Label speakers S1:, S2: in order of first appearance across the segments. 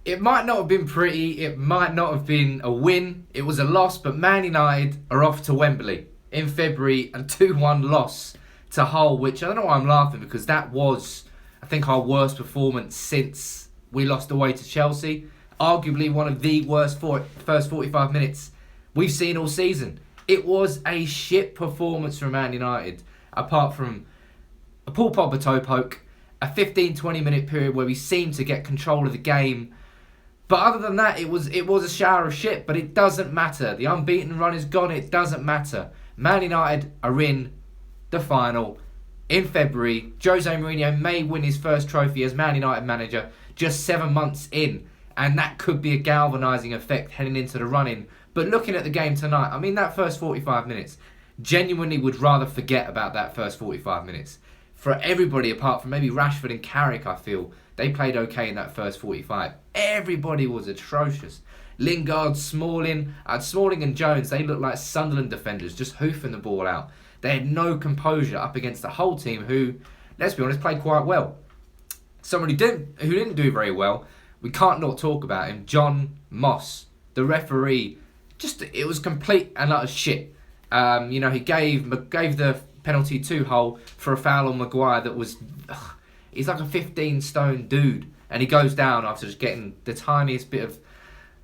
S1: It might not have been pretty, it might not have been a win, it was a loss, but Man United are off to Wembley in February, a 2-1 loss to Hull, which I don't know why I'm laughing, because that was, I think, our worst performance since we lost away to Chelsea. Arguably one of the worst first 45 minutes we've seen all season. It was a shit performance from Man United, apart from a Paul Pogba toe poke, a 15-20 minute period where we seemed to get control of the game. But other than that, it was a shower of shit, but it doesn't matter. The unbeaten run is gone, it doesn't matter. Man United are in the final in February. Jose Mourinho may win his first trophy as Man United manager just 7 months in, and that could be a galvanising effect heading into the run-in. But looking at the game tonight, I mean, that first 45 minutes, genuinely would rather forget about that first 45 minutes. For everybody, apart from maybe Rashford and Carrick, I feel, they played okay in that first 45. Everybody was atrocious. Lingard, Smalling and Jones, they looked like Sunderland defenders, just hoofing the ball out. They had no composure up against the whole team who, let's be honest, played quite well. Someone who didn't do very well, we can't not talk about him, John Moss, the referee. It was complete and utter shit. He gave the penalty to Hull for a foul on Maguire that was... he's like a 15-stone dude, and he goes down after just getting the tiniest bit of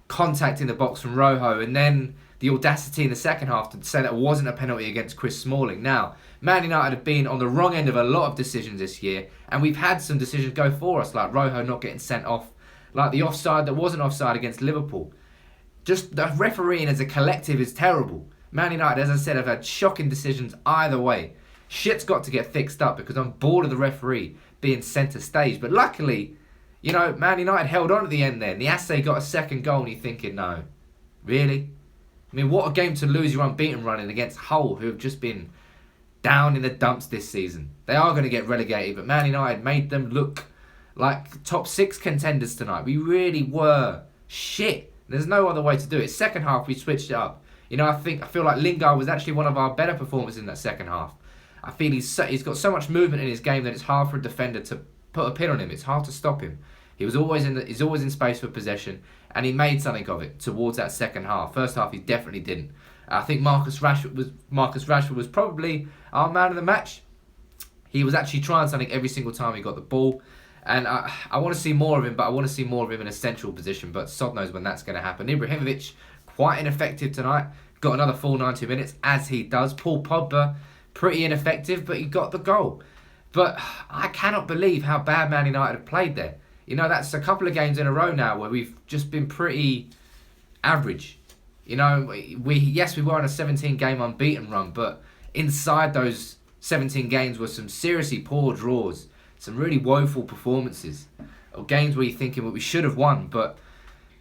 S1: contact in the box from Rojo, and then the audacity in the second half to say that it wasn't a penalty against Chris Smalling. Now, Man United have been on the wrong end of a lot of decisions this year, and we've had some decisions go for us, like Rojo not getting sent off, like the offside that wasn't offside against Liverpool. Just the refereeing as a collective is terrible. Man United, as I said, have had shocking decisions either way. Shit's got to get fixed up because I'm bored of the referee being centre stage. But luckily, Man United held on at the end there. Niasse got a second goal and you're thinking, no, really? I mean, what a game to lose your unbeaten running against Hull, who have just been down in the dumps this season. They are going to get relegated, but Man United made them look like top 6 contenders tonight. We really were shit. There's no other way to do it. Second half, we switched it up. I feel like Lingard was actually one of our better performers in that second half. I feel he's got so much movement in his game that it's hard for a defender to put a pin on him. It's hard to stop him. He's always in space for possession, and he made something of it towards that second half. First half, he definitely didn't. I think Marcus Rashford was probably our man of the match. He was actually trying something every single time he got the ball, and I want to see more of him, but I want to see more of him in a central position. But sod knows when that's going to happen. Ibrahimovic, quite ineffective tonight. Got another full 90 minutes, as he does. Paul Pogba, pretty ineffective, but he got the goal. But I cannot believe how bad Man United have played there. That's a couple of games in a row now where we've just been pretty average. We were on a 17-game unbeaten run, but inside those 17 games were some seriously poor draws, some really woeful performances, or games where you're thinking, well, we should have won. But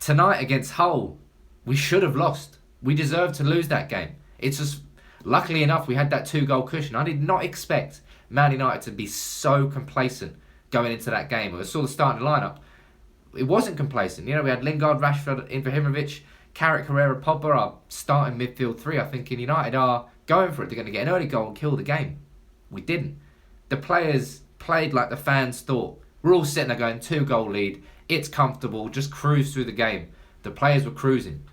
S1: tonight against Hull, we should have lost. We deserved to lose that game. It's just, luckily enough, we had that 2-goal cushion. I did not expect Man United to be so complacent going into that game. I saw the starting lineup. It wasn't complacent. We had Lingard, Rashford, Ibrahimovic, Carrick, Herrera, Pogba, our starting midfield 3. I think in United are going for it. They're going to get an early goal and kill the game. We didn't. The players played like the fans thought. We're all sitting there going, 2-goal lead. It's comfortable. Just cruise through the game. The players were cruising.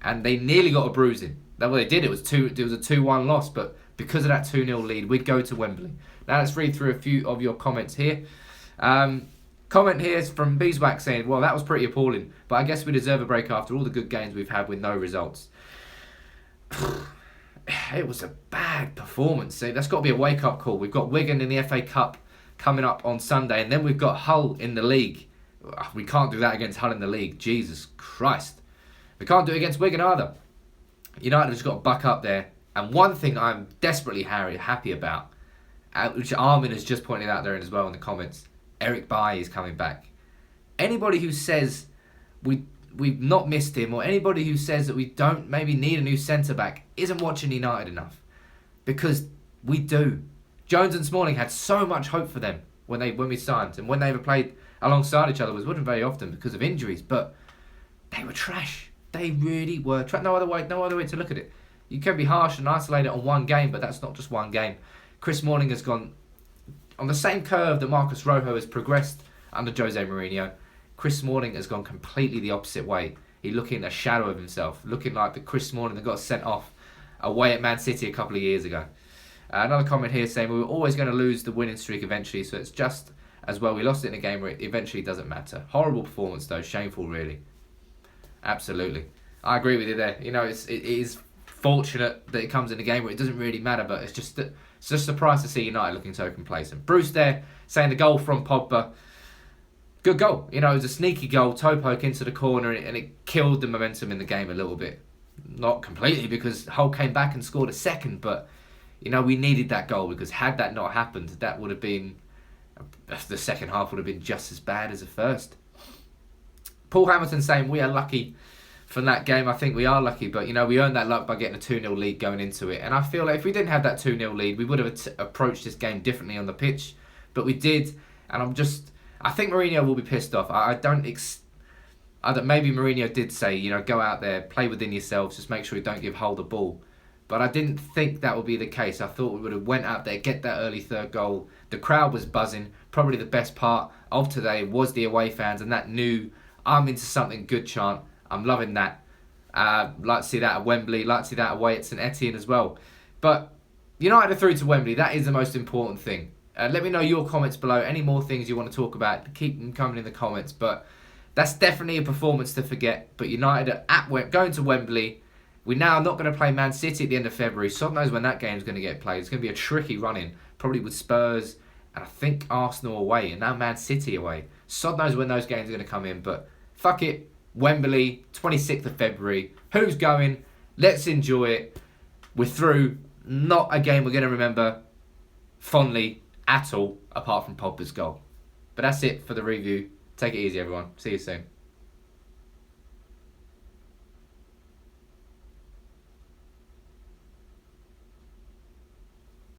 S1: And they nearly got a bruising. That's what they did. It was a 2-1 loss, but because of that 2-0 lead, we'd go to Wembley. Now let's read through a few of your comments here. Comment here is from Beeswax saying, well, that was pretty appalling, but I guess we deserve a break after all the good games we've had with no results. It was a bad performance. See, that's got to be a wake-up call. We've got Wigan in the FA Cup coming up on Sunday, and then we've got Hull in the league. We can't do that against Hull in the league. Jesus Christ. We can't do it against Wigan either. United has got to buck up there. And one thing I'm desperately happy about, which Armin has just pointed out there as well in the comments, Eric Bailly is coming back. Anybody who says we've not missed him, or anybody who says that we don't maybe need a new centre-back, isn't watching United enough. Because we do. Jones and Smalling had so much hope for them when we signed, and when they ever played alongside each other, it wasn't very often because of injuries, but they were trash. They really were trash. No other way to look at it. You can be harsh and isolate it on one game, but that's not just one game. Chris Smalling has gone on the same curve that Marcus Rojo has progressed under Jose Mourinho. Chris Smalling has gone completely the opposite way. He's looking a shadow of himself, looking like the Chris Smalling that got sent off away at Man City a couple of years ago. Another comment here saying we were always going to lose the winning streak eventually, so it's just as well we lost it in a game where it eventually doesn't matter. Horrible performance though, shameful really. Absolutely. I agree with you there. You know, it is fortunate that it comes in a game where it doesn't really matter, but it's just a price to see United looking so complacent. Bruce there saying the goal from Pogba. Good goal. You know, it was a sneaky goal, toe poke into the corner, and it killed the momentum in the game a little bit. Not completely, because Hull came back and scored a second, but, you know, we needed that goal, because had that not happened, that would have been, the second half would have been just as bad as the first. Paul Hamilton saying we are lucky from that game. I think we are lucky, but, you know, we earned that luck by getting a 2-0 lead going into it. And I feel like if we didn't have that 2-0 lead, we would have approached this game differently on the pitch. But we did, and I think Mourinho will be pissed off. Maybe Mourinho did say, you know, go out there, play within yourselves, just make sure you don't give Hull the ball. But I didn't think that would be the case. I thought we would have went out there, get that early third goal. The crowd was buzzing. Probably the best part of today was the away fans and that new "I'm into something good" chant. I'm loving that. Like to see that at Wembley. Like to see that away at St Etienne as well. But United are through to Wembley. That is the most important thing. Let me know your comments below. Any more things you want to talk about, keep them coming in the comments. But that's definitely a performance to forget. But United are going to Wembley. We're now not going to play Man City at the end of February. So God knows when that game's going to get played. It's going to be a tricky run-in. Probably with Spurs and I think Arsenal away. And now Man City away. So God knows when those games are going to come in. But fuck it. Wembley, 26th of February. Who's going? Let's enjoy it. We're through. Not a game we're going to remember fondly at all, apart from Pogba's goal. But that's it for the review. Take it easy, everyone. See you soon.